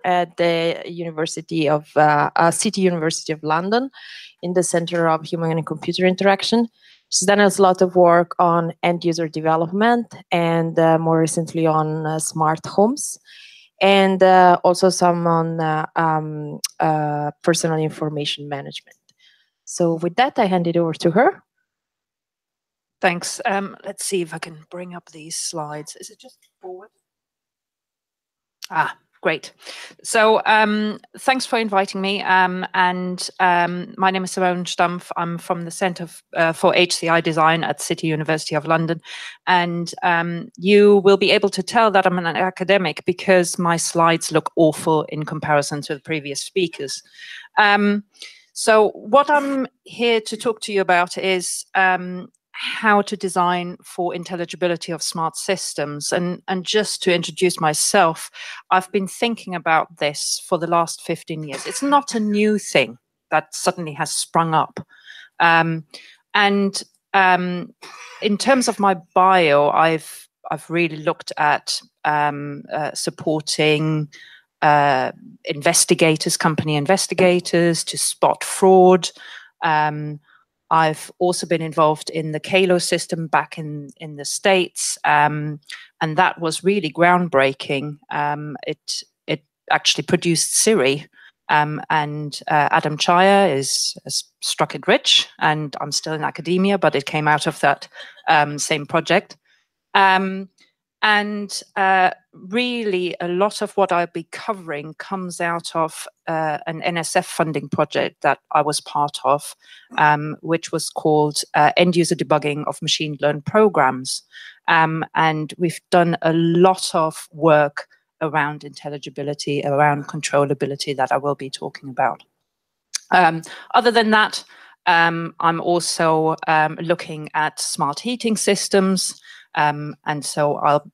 at the City University of London in the Center of Human and Computer Interaction. She's done a lot of work on end-user development and more recently on smart homes, and also some on personal information management. So with that, I hand it over to her. Thanks. Let's see if I can bring up these slides. Is it just forward? Great. So thanks for inviting me. My name is Simone Stumpf. I'm from the Centre for HCI Design at City University of London. And you will be able to tell that I'm an academic because my slides look awful in comparison to the previous speakers. So what I'm here to talk to you about is how to design for intelligibility of smart systems. And just to introduce myself, I've been thinking about this for the last 15 years. It's not a new thing that suddenly has sprung up. In terms of my bio, I've really looked at supporting investigators, company investigators, to spot fraud. I've also been involved in the Kalo system back in the States, and that was really groundbreaking. It actually produced Siri, and Adam Chaya has struck it rich, and I'm still in academia, but it came out of that same project. Really, a lot of what I'll be covering comes out of an NSF funding project that I was part of, which was called End-User Debugging of Machine Learned Programs. And we've done a lot of work around intelligibility, around controllability that I will be talking about. Other than that, I'm also looking at smart heating systems. And so I'll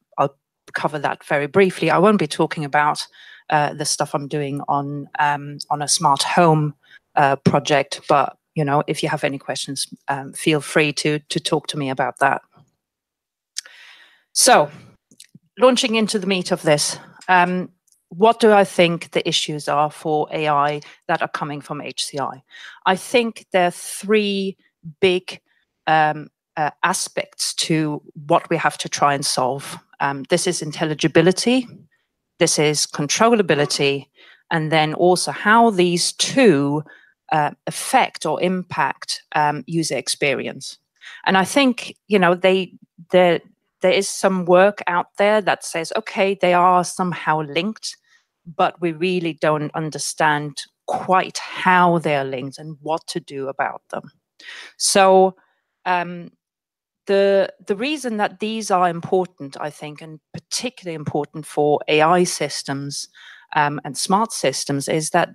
cover that very briefly. I won't be talking about the stuff I'm doing on a smart home project, but if you have any questions, feel free to talk to me about that. So, launching into the meat of this, what do I think the issues are for AI that are coming from HCI? I think there are three big aspects to what we have to try and solve. This is intelligibility, this is controllability, and then also how these two affect or impact user experience. And I think, there is some work out there that says, okay, they are somehow linked, but we really don't understand quite how they're linked and what to do about them. So the reason that these are important, I think, and particularly important for AI systems and smart systems, is that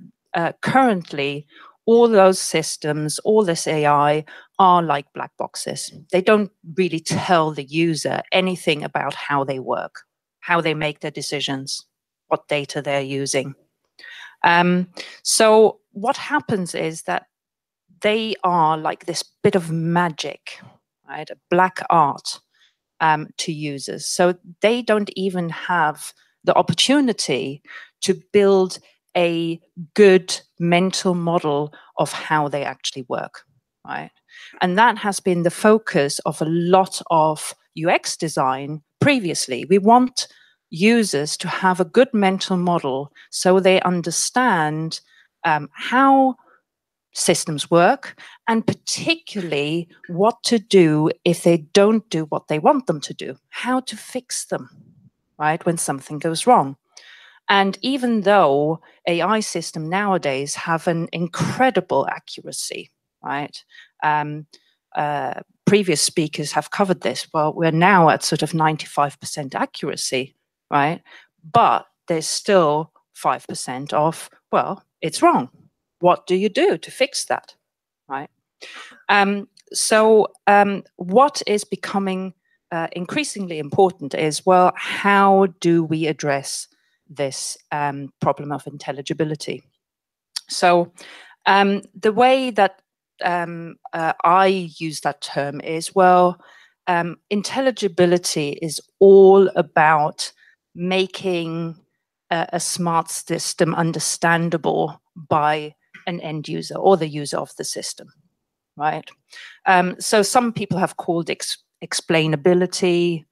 currently all those systems, all this AI, are like black boxes. They don't really tell the user anything about how they work, how they make their decisions, what data they're using. So what happens is that they are like this bit of magic, right? A black art to users. So they don't even have the opportunity to build a good mental model of how they actually work, right? And that has been the focus of a lot of UX design previously. We want users to have a good mental model so they understand how systems work, and particularly what to do if they don't do what they want them to do, how to fix them, right, when something goes wrong. And even though AI systems nowadays have an incredible accuracy, right? Previous speakers have covered this. Well, we're now at sort of 95% accuracy, right? But there's still 5% of, well, it's wrong. What do you do to fix that, right? What is becoming increasingly important is, well, how do we address this problem of intelligibility? So the way that I use that term is, well, intelligibility is all about making a smart system understandable by an end user or the user of the system, right? So some people have called explainability,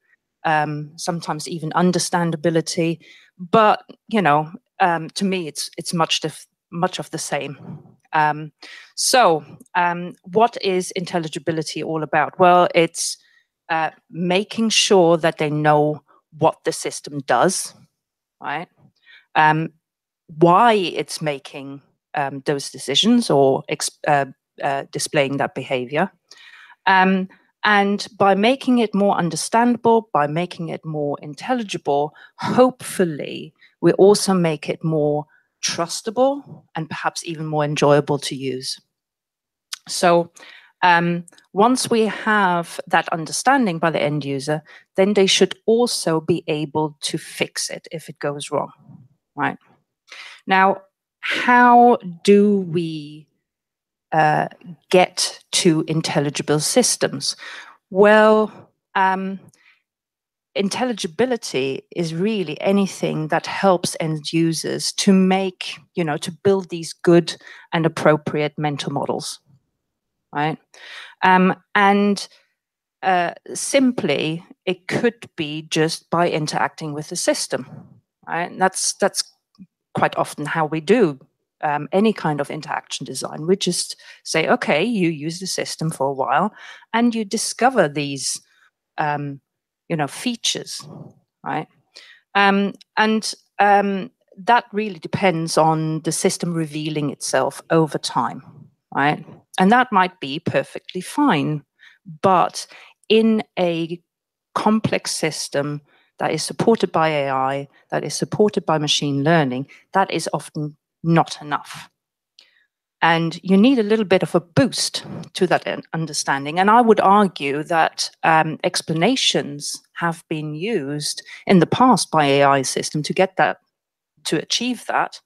sometimes even understandability, but to me, it's much of the same. What is intelligibility all about? Well, it's making sure that they know what the system does, right? Why it's making those decisions or displaying that behavior. And by making it more understandable, by making it more intelligible, hopefully we also make it more trustable and perhaps even more enjoyable to use. So once we have that understanding by the end user, then they should also be able to fix it if it goes wrong, right? Now, how do we get to intelligible systems? Well, intelligibility is really anything that helps end users to make, to build these good and appropriate mental models, right? And simply, it could be just by interacting with the system, right? And that's quite often how we do any kind of interaction design. We just say, okay, you use the system for a while and you discover these features, right? And that really depends on the system revealing itself over time, right? And that might be perfectly fine, but in a complex system that is supported by AI, that is supported by machine learning, that is often not enough. And you need a little bit of a boost to that understanding. And I would argue that explanations have been used in the past by AI system to get that, to achieve that.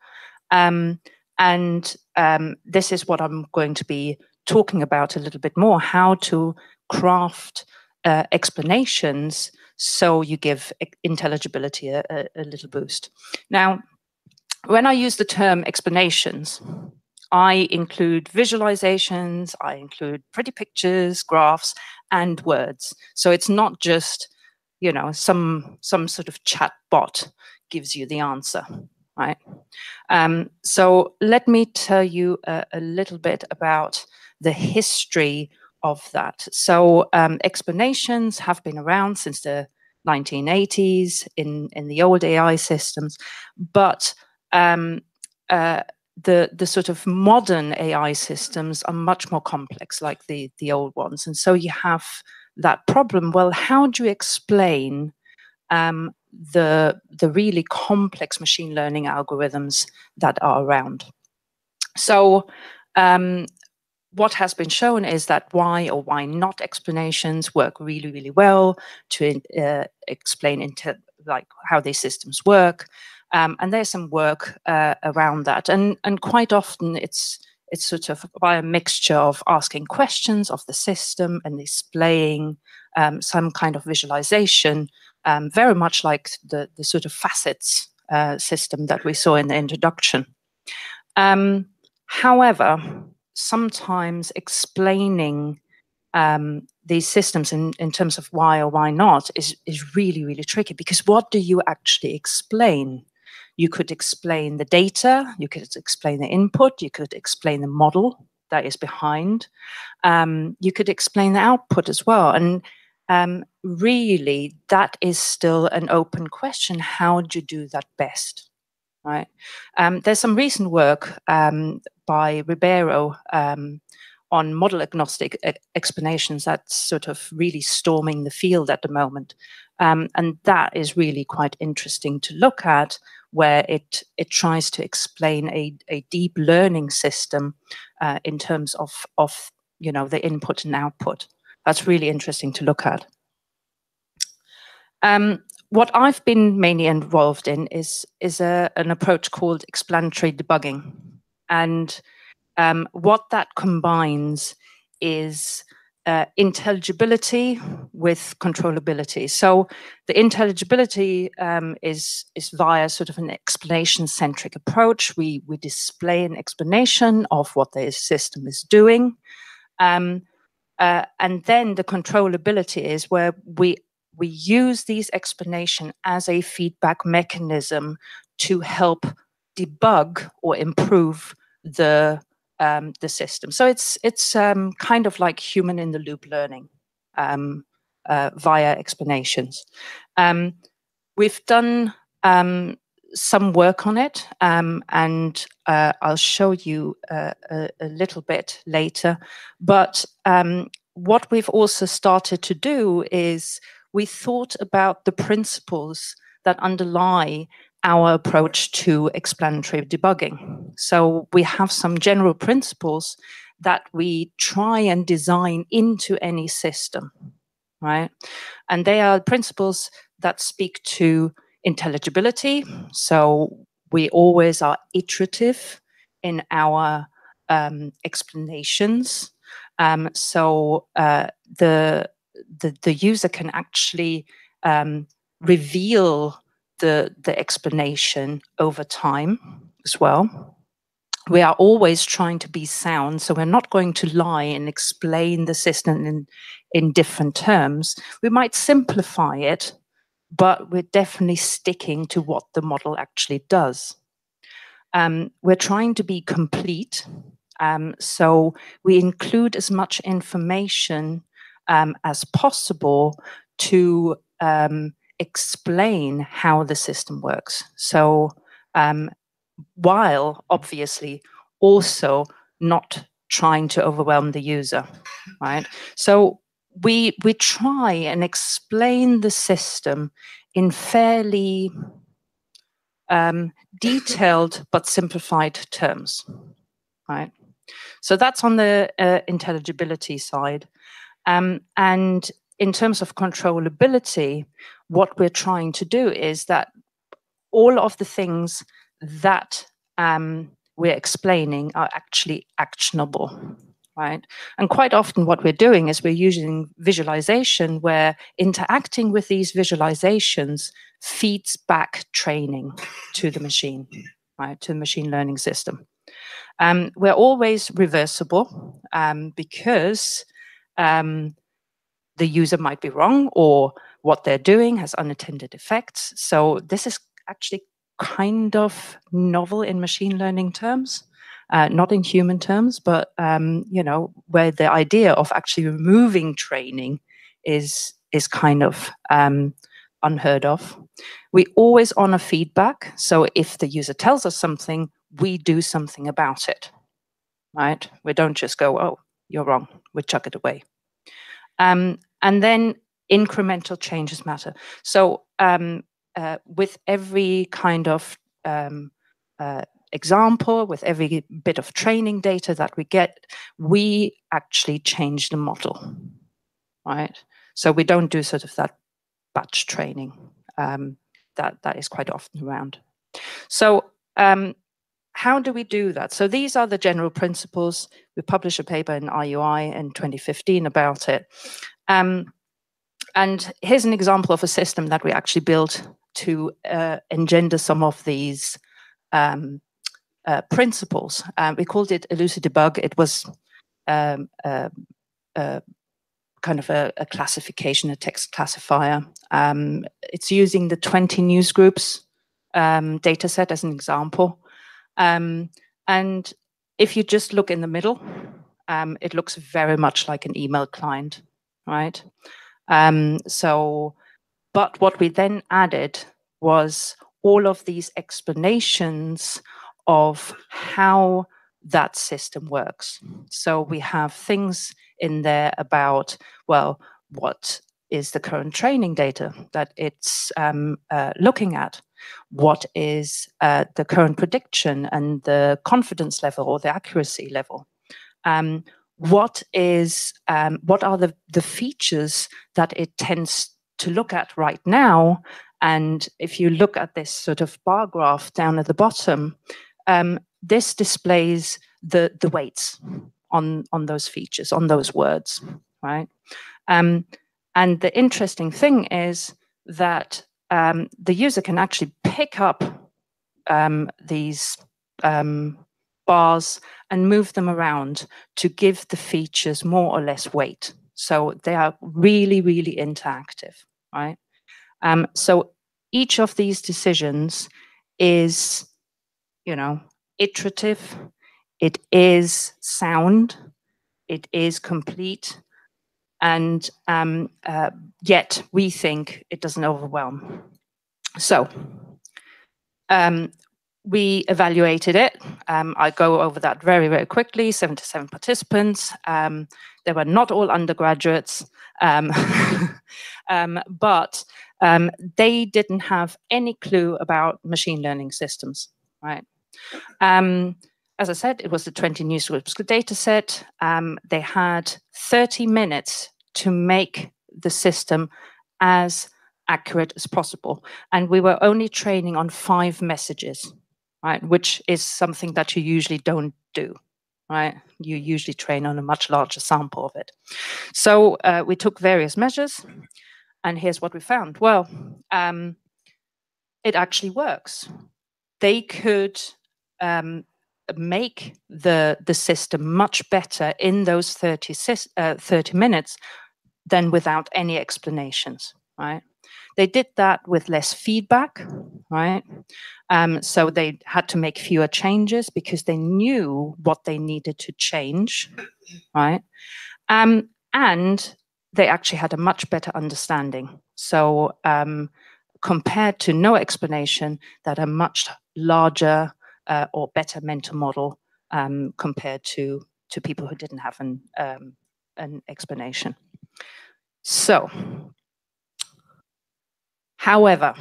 This is what I'm going to be talking about a little bit more, how to craft explanations so you give intelligibility a little boost. Now, when I use the term explanations, I include visualizations, I include pretty pictures, graphs, and words. So it's not just, some sort of chat bot gives you the answer, right? So let me tell you a little bit about the history of that. So explanations have been around since the 1980s in the old AI systems, but the sort of modern AI systems are much more complex, like the old ones. And so you have that problem. Well, how do you explain the really complex machine learning algorithms that are around? So what has been shown is that why or why not explanations work really, really well to explain like how these systems work. And there's some work around that. And quite often it's sort of by a mixture of asking questions of the system and displaying some kind of visualization, very much like the sort of facets system that we saw in the introduction. However, sometimes explaining these systems in terms of why or why not is really, really tricky, because what do you actually explain? You could explain the data, you could explain the input, you could explain the model that is behind, you could explain the output as well. And really, that is still an open question. How do you do that best? Right. There's some recent work by Ribeiro on model agnostic explanations that's sort of really storming the field at the moment. And that is really quite interesting to look at, where it tries to explain a deep learning system in terms of the input and output. That's really interesting to look at. What I've been mainly involved in is an approach called explanatory debugging. And what that combines is intelligibility with controllability. So the intelligibility is via sort of an explanation-centric approach. We display an explanation of what the system is doing. And then the controllability is where we use these explanation as a feedback mechanism to help debug or improve the system. So it's kind of like human in the loop learning via explanations. We've done some work on it, and I'll show you a little bit later. But what we've also started to do is we thought about the principles that underlie our approach to explanatory debugging. So we have some general principles that we try and design into any system, right? And they are principles that speak to intelligibility. So we always are iterative in our explanations. So the user can actually reveal the explanation over time as well. We are always trying to be sound, so we're not going to lie and explain the system in different terms. We might simplify it, but we're definitely sticking to what the model actually does. We're trying to be complete, so we include as much information as possible to explain how the system works. So while obviously also not trying to overwhelm the user, right? So we try and explain the system in fairly detailed but simplified terms, right? So that's on the intelligibility side. And in terms of controllability, what we're trying to do is that all of the things that we're explaining are actually actionable, right? And quite often what we're doing is we're using visualization where interacting with these visualizations feeds back training to the machine, right, to the machine learning system. We're always reversible because the user might be wrong or what they're doing has unintended effects. So this is actually kind of novel in machine learning terms, not in human terms, but you know, where the idea of actually removing training is kind of unheard of. We always honor feedback. So if the user tells us something, we do something about it, right? We don't just go, oh, you're wrong, we chuck it away. And then incremental changes matter. So with every kind of example, with every bit of training data that we get, we actually change the model, right? So we don't do sort of that batch training that is quite often around. So how do we do that? So these are the general principles. We published a paper in IUI in 2015 about it. And here's an example of a system that we actually built to engender some of these principles. We called it Elucidebug. It was kind of a classification, a text classifier. It's using the 20 news groups data set as an example. And if you just look in the middle, it looks very much like an email client, right? But what we then added was all of these explanations of how that system works. So we have things in there about, well, what is the current training data that it's looking at? What is the current prediction and the confidence level or the accuracy level? What are the features that it tends to look at right now? And if you look at this sort of bar graph down at the bottom, this displays the weights on those features, on those words, right? And the interesting thing is that the user can actually pick up these bars and move them around to give the features more or less weight. So they are really, really interactive, right? So each of these decisions is, you know, iterative, it is sound, it is complete, and yet we think it doesn't overwhelm. So we evaluated it. I go over that very, very quickly. 77 participants. They were not all undergraduates, but they didn't have any clue about machine learning systems, right? As I said, it was the 20 newsgroups data set. They had 30 minutes to make the system as accurate as possible. And we were only training on 5 messages, right? Which is something that you usually don't do, right? You usually train on a much larger sample of it. So we took various measures, and here's what we found. Well, it actually works. They could make the system much better in those 30 minutes than without any explanations, right? They did that with less feedback, right? So they had to make fewer changes because they knew what they needed to change, right? And they actually had a much better understanding. So compared to no explanation, that a much larger or better mental model compared to people who didn't have an explanation. So, however,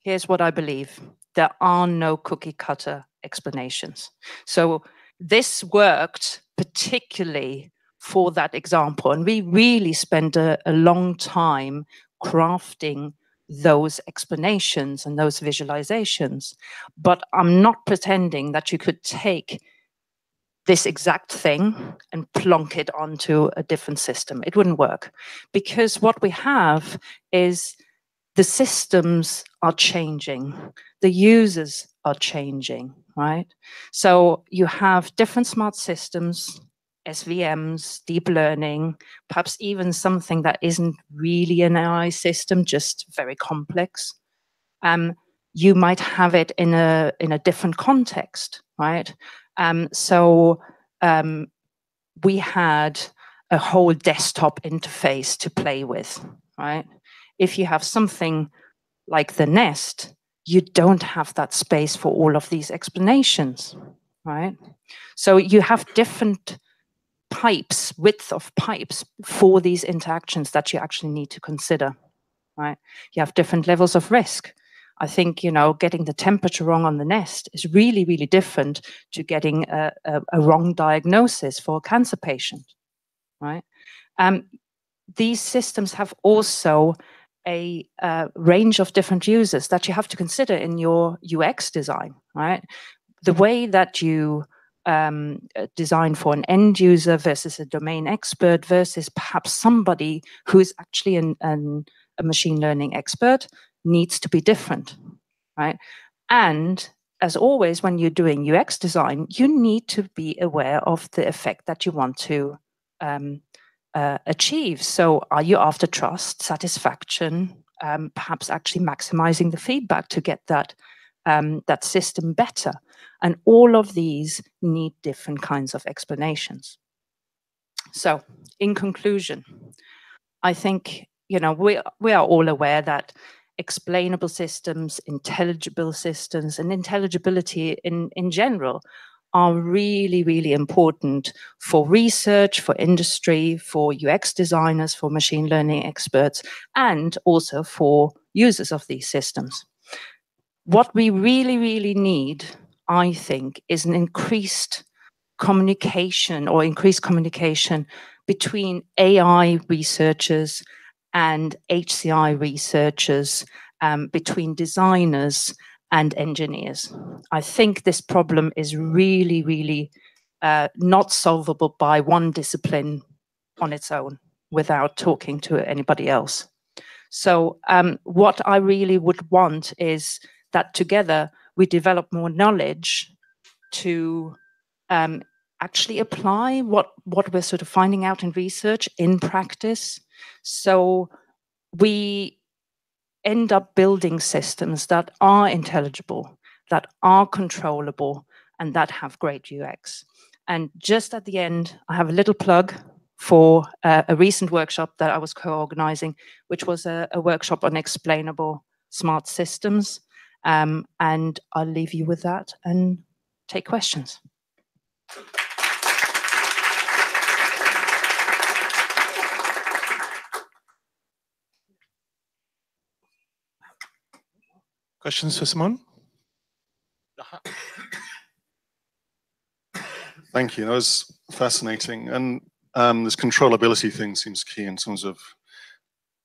here's what I believe. There are no cookie cutter explanations. So this worked particularly for that example. And we really spent a long time crafting those explanations and those visualizations. But I'm not pretending that you could take this exact thing and plonk it onto a different system. It wouldn't work, because what we have is the systems are changing, the users are changing, right? So you have different smart systems, SVMs, deep learning, perhaps even something that isn't really an AI system, just very complex. You might have it in a different context, right? So we had a whole desktop interface to play with, right? If you have something like the Nest, you don't have that space for all of these explanations, right? So you have different pipes, width of pipes for these interactions that you actually need to consider, right? You have different levels of risk. I think, you know, getting the temperature wrong on the Nest is really, really different to getting a wrong diagnosis for a cancer patient, right? These systems have also a range of different users that you have to consider in your UX design, right? The way that you design for an end user versus a domain expert versus perhaps somebody who is actually a machine learning expert needs to be different, right? And as always, when you're doing UX design, you need to be aware of the effect that you want to achieve. So are you after trust, satisfaction, perhaps actually maximizing the feedback to get that, that system better? And all of these need different kinds of explanations. So in conclusion, I think, you know, we are all aware that explainable systems, intelligible systems, and intelligibility in general are really, really important for research, for industry, for UX designers, for machine learning experts, and also for users of these systems. What we really, really need, I think, is an increased communication or increased communication between AI researchers and HCI researchers, between designers and engineers. I think this problem is really, really not solvable by one discipline on its own. without talking to anybody else. So what I really would want is that together we develop more knowledge to actually apply what we're sort of finding out in research in practice. So we end up building systems that are intelligible, that are controllable, and that have great UX. And just at the end, I have a little plug for a recent workshop that I was co-organizing, which was a workshop on explainable smart systems. And I'll leave you with that and take questions. Questions for Simone? Thank you. That was fascinating. And this controllability thing seems key in terms of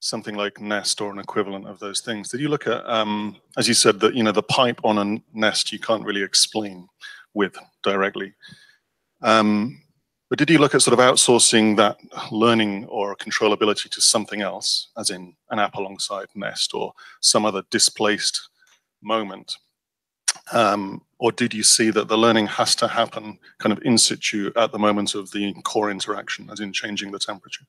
something like Nest or an equivalent of those things. Did you look at, as you said, that the pipe on a Nest you can't really explain with directly. But did you look at sort of outsourcing that learning or controllability to something else, as in an app alongside Nest or some other displaced moment? Or did you see that the learning has to happen kind of in situ at the moment of the core interaction, as in changing the temperature?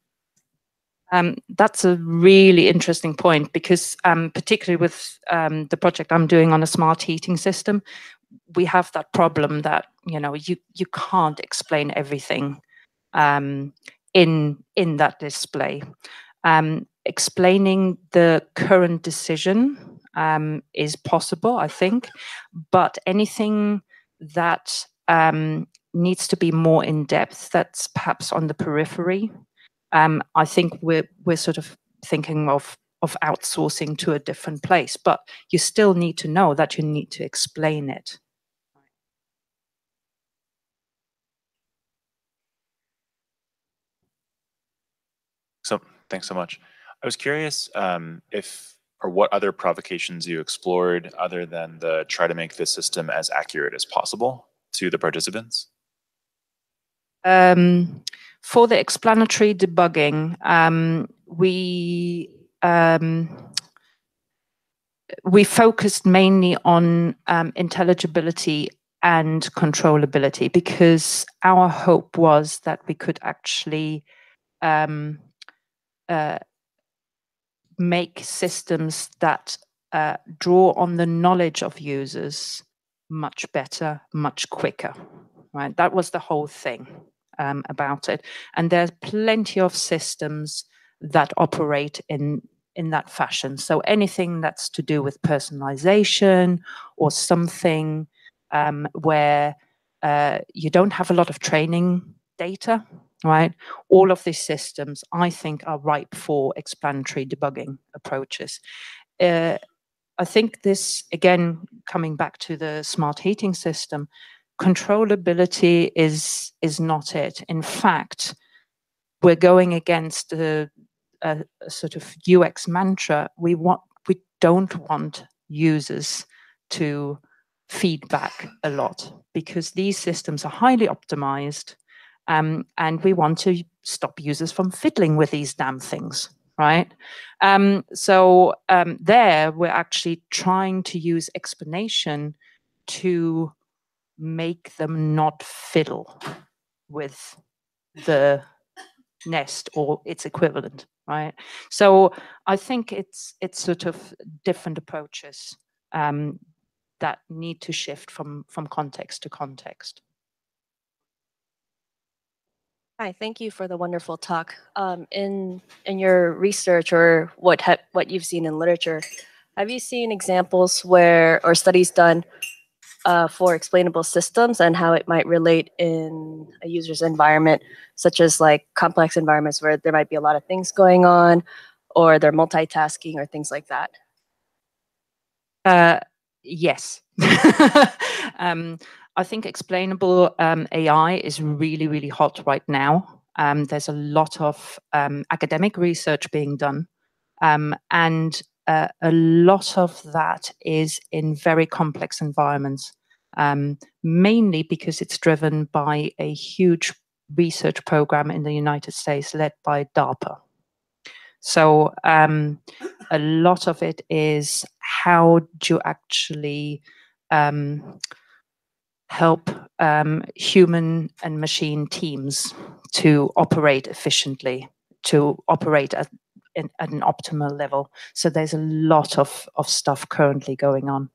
That's a really interesting point, because particularly with the project I'm doing on a smart heating system, we have that problem that you can't explain everything in that display. Explaining the current decision is possible, I think, but anything that needs to be more in depth, that's perhaps on the periphery. I think we're sort of thinking of outsourcing to a different place, but you still need to know that you need to explain it. So thanks so much. I was curious if or what other provocations you explored other than the try to make the system as accurate as possible to the participants. For the explanatory debugging, we focused mainly on intelligibility and controllability, because our hope was that we could actually make systems that draw on the knowledge of users much better, much quicker, right? That was the whole thing about it. And there's plenty of systems that operate in that fashion. So anything that's to do with personalization or something where you don't have a lot of training data, right? All of these systems, I think, are ripe for explanatory debugging approaches. I think this, again, coming back to the smart heating system, controllability is not it. In fact, we're going against a sort of UX mantra. We don't want users to feedback a lot, because these systems are highly optimized, and we want to stop users from fiddling with these damn things, right? So there we're actually trying to use explanation to make them not fiddle with the Nest or its equivalent, right? So I think it's sort of different approaches that need to shift from context to context. Hi, thank you for the wonderful talk. In your research, or what you've seen in literature, have you seen examples or studies done for explainable systems and how it might relate in a user's environment, such as like complex environments where there might be a lot of things going on, or they're multitasking or things like that? Yes. I think explainable AI is really, really hot right now. There's a lot of academic research being done, and a lot of that is in very complex environments, mainly because it's driven by a huge research program in the United States led by DARPA. So a lot of it is how do you actually help human and machine teams to operate efficiently, to operate at an optimal level. So there's a lot of stuff currently going on.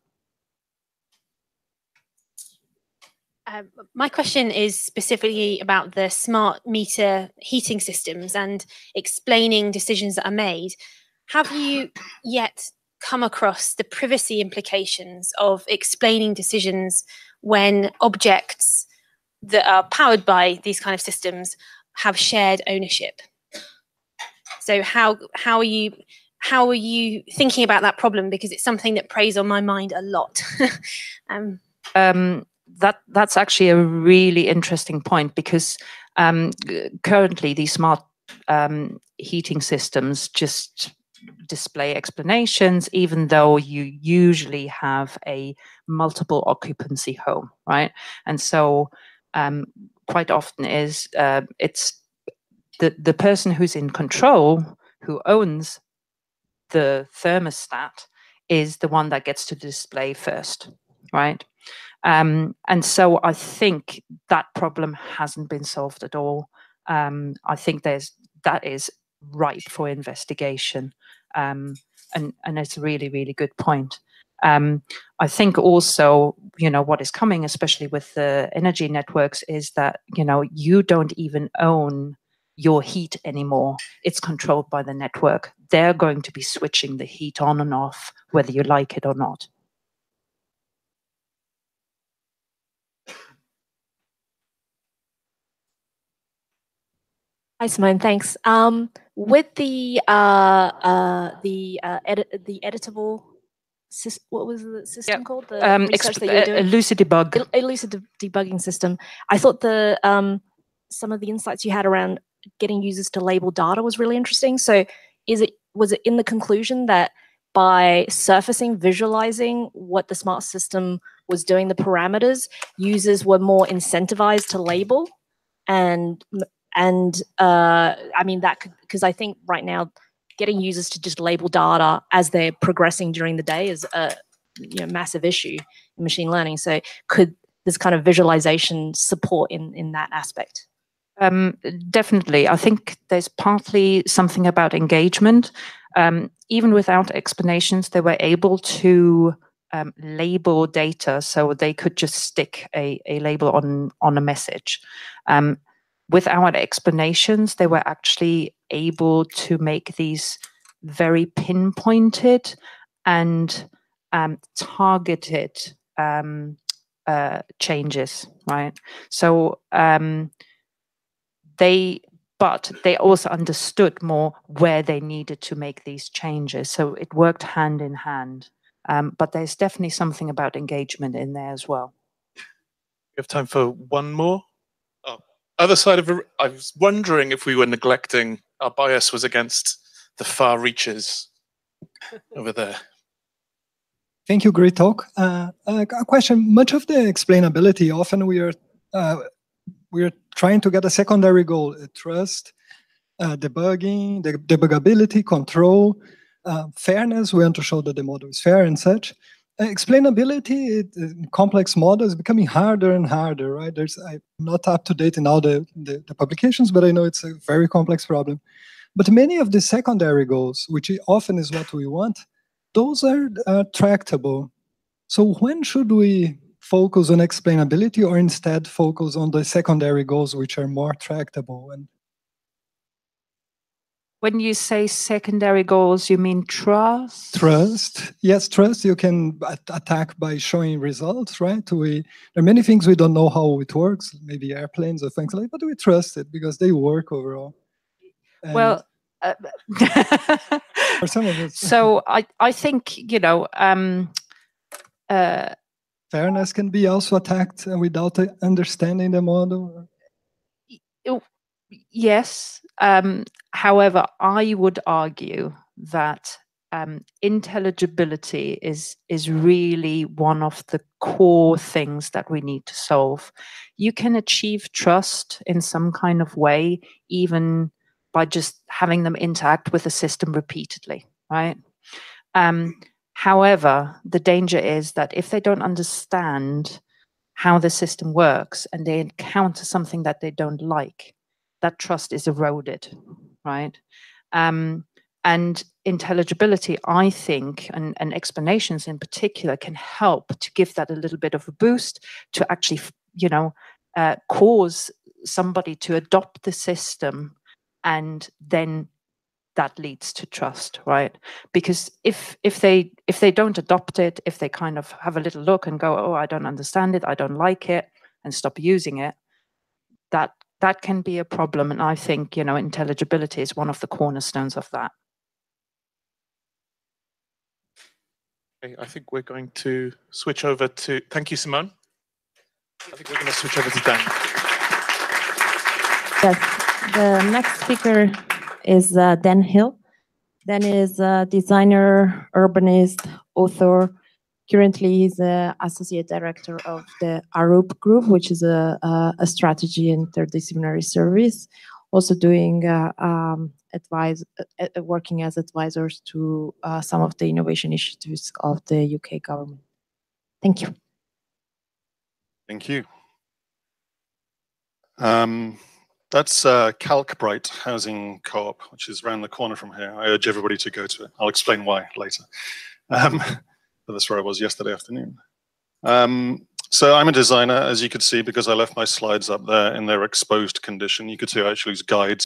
My question is specifically about the smart meter heating systems and explaining decisions that are made. Have you yet come across the privacy implications of explaining decisions when objects that are powered by these kind of systems have shared ownership? So how are you thinking about that problem? Because it's something that preys on my mind a lot. That's actually a really interesting point, because currently these smart heating systems just display explanations, even though you usually have a multiple occupancy home, right? And so quite often it's the person who's in control, who owns the thermostat, is the one that gets to display first, right? And so I think that problem hasn't been solved at all. I think that is ripe for investigation, and it's a really, really good point. I think also, what is coming, especially with the energy networks, is that, you don't even own your heat anymore. It's controlled by the network. They're going to be switching the heat on and off, whether you like it or not. Hi, Simone. Thanks. With the editable system, what was the system called? The research that you were doing? Elucid debug. Elucid debugging system. I thought some of the insights you had around getting users to label data was really interesting. So, was it in the conclusion that by surfacing, visualizing what the smart system was doing, the parameters, users were more incentivized to label? And I mean, that could, because I think right now getting users to just label data as they're progressing during the day is a massive issue in machine learning. So could this kind of visualization support in that aspect? Definitely. I think there's partly something about engagement. Even without explanations, they were able to label data, so they could just stick a label on a message. Without explanations, they were actually able to make these very pinpointed and targeted changes, right? So they also understood more where they needed to make these changes. So it worked hand in hand. But there's definitely something about engagement in there as well. We have time for one more. Other side of I was wondering if we were neglecting, our bias was against the far reaches over there. Thank you, great talk. A question, much of the explainability, often we are trying to get a secondary goal, trust, debugging, debuggability, control, fairness, we want to show that the model is fair and such. Explainability, complex models becoming harder and harder, right? I'm not up to date in all the publications, but I know it's a very complex problem. But many of the secondary goals, which often is what we want, those are tractable. So when should we focus on explainability, or instead focus on the secondary goals, which are more tractable? And when you say secondary goals, you mean trust? Trust, yes, trust you can attack by showing results, right? There are many things we don't know how it works, maybe airplanes or things like that, but we trust it because they work overall. And well, for some of it. So I think, fairness can be also attacked without understanding the model. Yes. However, I would argue that intelligibility is really one of the core things that we need to solve. You can achieve trust in some kind of way, even by just having them interact with the system repeatedly, right? However, the danger is that if they don't understand how the system works and they encounter something that they don't like, that trust is eroded, right? And intelligibility, I think, and explanations in particular, can help to give that a little bit of a boost to actually, you know, cause somebody to adopt the system, and then that leads to trust, right? Because if they don't adopt it, if they kind of have a little look and go, oh, I don't understand it, I don't like it, and stop using it, that can be a problem. And I think, you know, intelligibility is one of the cornerstones of that. Okay, I think we're going to switch over to, thank you, Simone. I think we're going to switch over to Dan. Yes, the next speaker is Dan Hill. Dan is a designer, urbanist, author. Currently, he's the associate director of the ARUP group, which is a strategy interdisciplinary service. Also doing working as advisors to some of the innovation initiatives of the UK government. Thank you. Thank you. That's Calcbright Housing Co-op, which is around the corner from here. I urge everybody to go to it. I'll explain why later. But that's where I was yesterday afternoon. So I'm a designer, as you could see, because I left my slides up there in their exposed condition. You could see I actually use guides